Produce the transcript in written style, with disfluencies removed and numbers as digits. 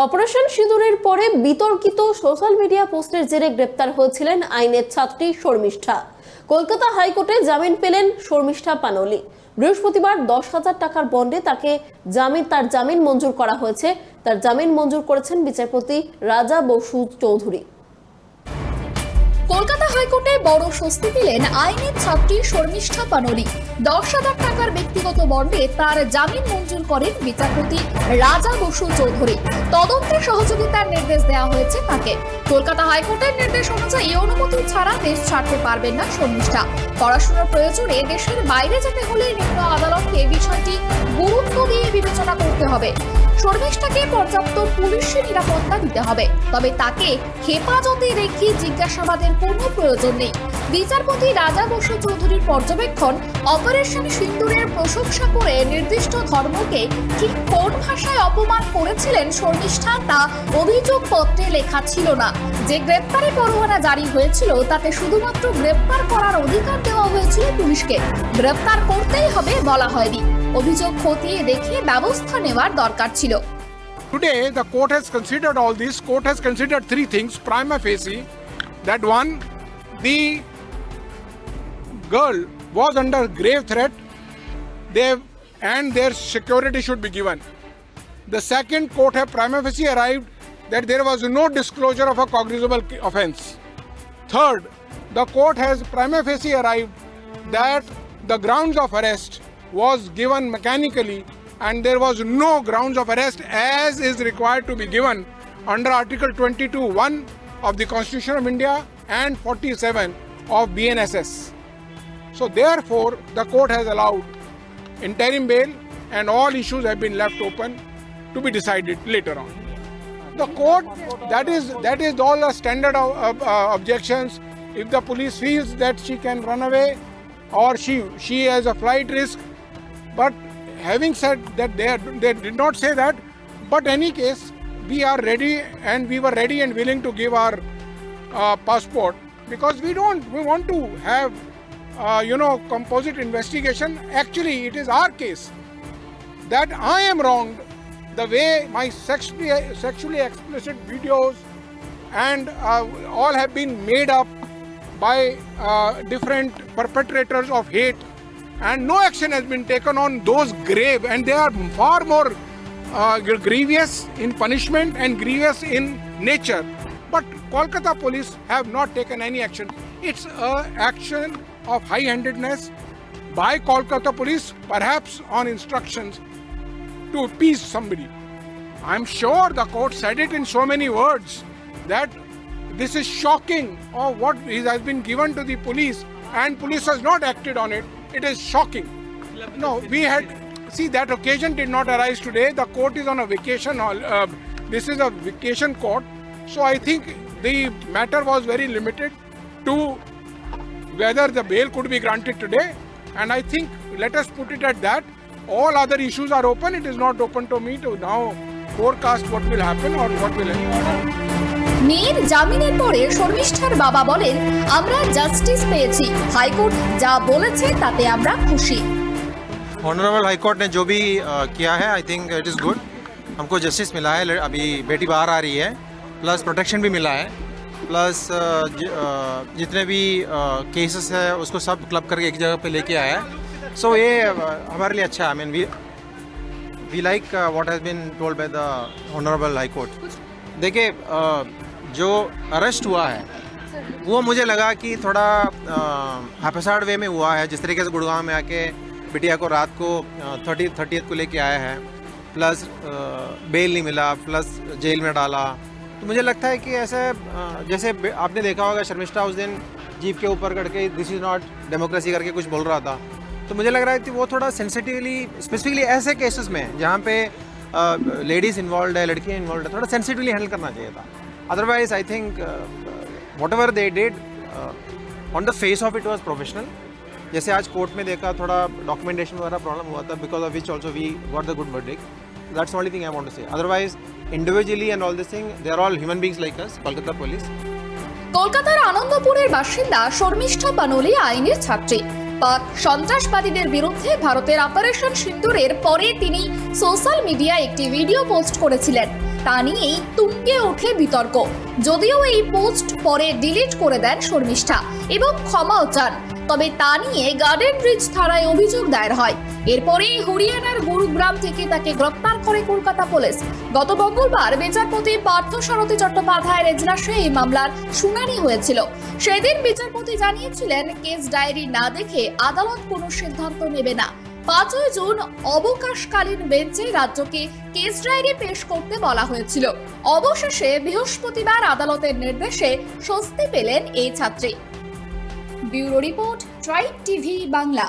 Operation সিঁদুরের পরে বিতর্কিত সোশ্যাল মিডিয়া পোস্টের জেরে গ্রেপ্তার হয়েছিলেন আইনের ছাত্রী শর্মিষ্ঠা। কলকাতা হাইকোর্টে জামিন পেলেন শর্মিষ্ঠা পানোলি। বৃহস্পতিবার 10,000 টাকার বন্ডে তার জামিন মঞ্জুর করা হয়েছে। তার জামিন মঞ্জুর করেছেন বিচারপতি রাজা বসু চৌধুরী। কলকাতা হাইকোর্টে বড় স্বস্তি দিলেন আইনের ছাত্রী শর্মিষ্ঠা পানোলি। 10,000 টাকার ব্যক্তিগত বন্ডে তার জামিন মঞ্জুর করেন বিচারপতি রাজা বসু চৌধুরী। তদন্তে সহযোগিতার নির্দেশ দেওয়া হয়েছে তাকে। কলকাতা হাইকোর্টের নির্দেশ অনুযায়ী অনুমতি ছাড়া দেশ ছাড়তে পারবেন না শর্মিষ্ঠা। পড়াশোনার প্রয়োজনে দেশের বাইরে যেতে হলে নিম্ন আদালতকে বিষয়টি গুরুত্ব দিয়ে বিবেচনা করতে হবে। শর্মিষ্ঠাকে পর্যাপ্ত পুলিশি নিরাপত্তা দিতে হবে, তবে তাকে হেফাজতে রেখে জিজ্ঞাসাবাদের কোনো প্রয়োজন নেই। বিচারপতি রাজা বসু চৌধুরীর পর্যবেক্ষণ, অপারেশন সিঁদুরের প্রশংসা করে নির্দিষ্ট ধর্মকে ঠিক কোন ভাষায় অপমান করেছিলেন শর্মিষ্ঠা তা অভিযোগপত্রে লেখা ছিল না। যে গ্রেপ্তারি পরোয়ানা জারি হয়েছিল তাতে শুধুমাত্র গ্রেপ্তার করার অধিকার দেওয়া হয়েছিল পুলিশকে, গ্রেপ্তার করতেই হবে বলা হয়নি। অভিযোগ খতিয়ে দেখে ব্যবস্থা নেওয়ার দরকার ছিল। Today, the court has considered all this. Court has considered three things prima facie. That one, the girl was under grave threat, and their security should be given. The second, court have prima facie arrived that there was no disclosure of a cognizable offence. Third, the court has prima facie arrived that the grounds of arrest was given mechanically, and there was no grounds of arrest as is required to be given under Article 22(1) of the Constitution of India and 47 of BNSS. So therefore, the court has allowed interim bail and all issues have been left open to be decided later on. The court, that is all the standard objections. If the police feels that she can run away or she has a flight risk, but having said that, they did not say that, but in any case, we are ready and we were ready and willing to give our passport, because we want to have composite investigation. Actually, it is our case that I am wronged. The way my sexually explicit videos and all have been made up by different perpetrators of hate, and no action has been taken on those grave, and they are far more grievous in punishment and grievous in nature. But Kolkata police have not taken any action. It's an action of high-handedness by Kolkata police, perhaps on instructions to appease somebody. I'm sure the court said it in so many words that this is shocking of what has been given to the police, and police has not acted on it. It is shocking. No, that occasion did not arise today. The court is on a vacation. This is a vacation court. So I think the matter was very limited to whether the bail could be granted today. And I think, let us put it at that. All other issues are open. It is not open to me to now forecast what will happen or what will happen. মেয়ের জামিনের পরে শর্মিষ্ঠার বাবা বলেন, আমরা justice পেয়েছি, high court যা বলেছে তাতে আমরা খুশি। ऑनरेबल हाईकोर्ट ने जो भी किया है, I think it is good. हमको जस्टिस मिला है, अभी बेटी बाहर आ रही है, प्लस प्रोटेक्शन भी मिला है, प्लस जितने भी केसेस है उसको सब क्लब करके एक जगह पे लेके आया है। सो ये हमारे लिए अच्छा है। I mean we like what has been told by the honourable high court. देखिए, जो अरेस्ट हुआ है वो मुझे लगा कि थोड़ा हैपेसार्ड वे में हुआ है। जिस तरीके से गुड़गांव में आके बिटिया को रात को 30th को लेके आया है, प्लस बेल नहीं मिला, प्लस जेल में डाला, तो मुझे लगता है कि ऐसे जैसे आपने देखा होगा शर्मिष्ठा उस दिन जीप के ऊपर करके दिस इज़ नॉट डेमोक्रेसी करके कुछ बोल रहा था, तो मुझे लग रहा है कि वो थोड़ा सेंसिटिवली, स्पेसिफिकली ऐसे केसेस में जहाँ पे लेडीज़ इन्वॉल्व है, लड़कियाँ इन्वॉल्व है, थोड़ा सेंसिटिवली हैंडल करना चाहिए था। Otherwise I think whatever they did on the face of it was professional. जैसे आज कोर्ट में देखा, थोड़ा डॉक्यूमेंटेशन वगैरह प्रॉब्लम हुआ था, because of which also we got the good verdict. That's only thing I want to say. Otherwise individually and all this thing, they are all human beings like us. Kolkata police. কলকাতার আনন্দপুরের বাসিন্দা শর্মিষ্ঠা পানোলি আইনের ছাত্রী। পাক সন্ত্রাসবাদীদের বিরুদ্ধে ভারতের অপারেশন সিঁদুরের পরে তিনি সোশ্যাল মিডিয়ায় একটি ভিডিও পোস্ট করেছিলেন। তা নিয়েই তুঙ্গে ওঠে বিতর্ক। যদিও এই পোস্ট পরে ডিলিট করে দেন শর্মিষ্ঠা এবং ক্ষমাও চান, তবে তা নিয়ে গার্ডেন ব্রিজ থানায় অভিযোগ দায়ের হয়। এরপরেই হরিয়ানার গুরুগ্রাম থেকে তাকে গ্রেপ্তার করে কলকাতা পুলিশ। গত মঙ্গলবার বিচারপতি পার্থসারথী চট্টোপাধ্যায়ের এজলাসে এই মামলার শুনানি হয়েছিল। সেদিন বিচারপতি জানিয়েছিলেন, কেস ডায়েরি না দেখে আদালত কোনো সিদ্ধান্ত নেবে না। 5 জুন অবকাশকালীন বেঞ্চে রাজ্যকে কেস ডায়েরি পেশ করতে বলা হয়েছিল। অবশেষে বৃহস্পতিবার আদালতের নির্দেশে স্বস্তি পেলেন এই ছাত্রী। Bureau report, tribe TV Bangla.